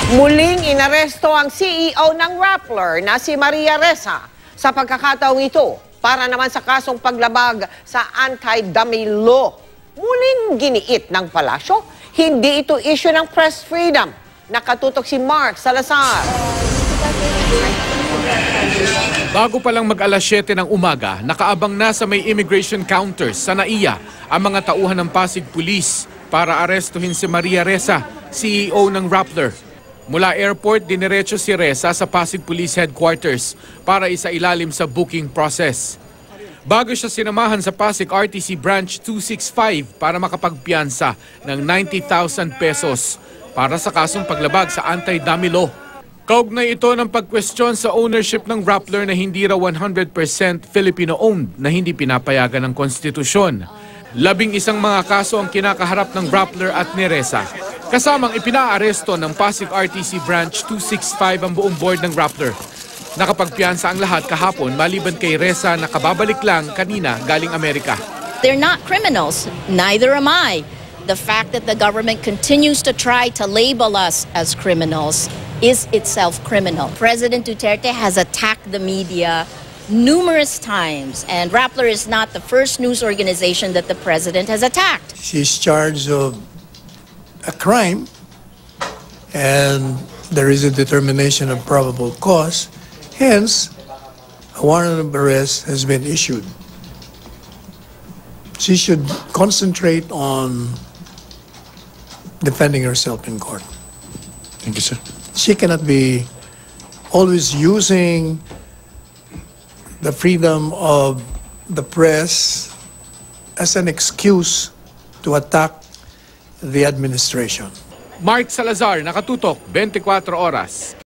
Muling inaresto ang CEO ng Rappler na si Maria Ressa sa pagkakataong ito para naman sa kasong paglabag sa anti-dummy law. Muling giniit ng palasyo, hindi ito issue ng press freedom. Nakatutok si Mark Salazar. Bago pa lang mag-alas 7 ng umaga, nakaabang na sa may immigration counters sa NAIA ang mga tauhan ng Pasig Police para arestuhin si Maria Ressa, CEO ng Rappler. Mula airport, diniretso si Ressa sa Pasig Police Headquarters para isailalim sa booking process. Bago siya sinamahan sa Pasig RTC Branch 265 para makapagpiyansa ng 90,000 pesos para sa kasong paglabag sa anti-dummy law. Kaugnay ito ng pagkwestiyon sa ownership ng Rappler na hindi raw 100% Filipino-owned na hindi pinapayagan ng konstitusyon. 11 mga kaso ang kinakaharap ng Rappler at ni Ressa. Kasamang ipinaaresto ng Pasig RTC Branch 265 ang buong board ng Rappler. Nakapagpiyansa ang lahat kahapon maliban kay Ressa na kababalik lang kanina galing Amerika. They're not criminals, neither am I. The fact that the government continues to try to label us as criminals is itself criminal. President Duterte has attacked the media numerous times, and Rappler is not the first news organization that the president has attacked. She's charged of a crime, and there is a determination of probable cause. Hence, a warrant of arrest has been issued. She should concentrate on defending herself in court. Thank you, sir. She cannot be always using the freedom of the press as an excuse to attack the administration. Mark Salazar, nakatutok, 24 oras.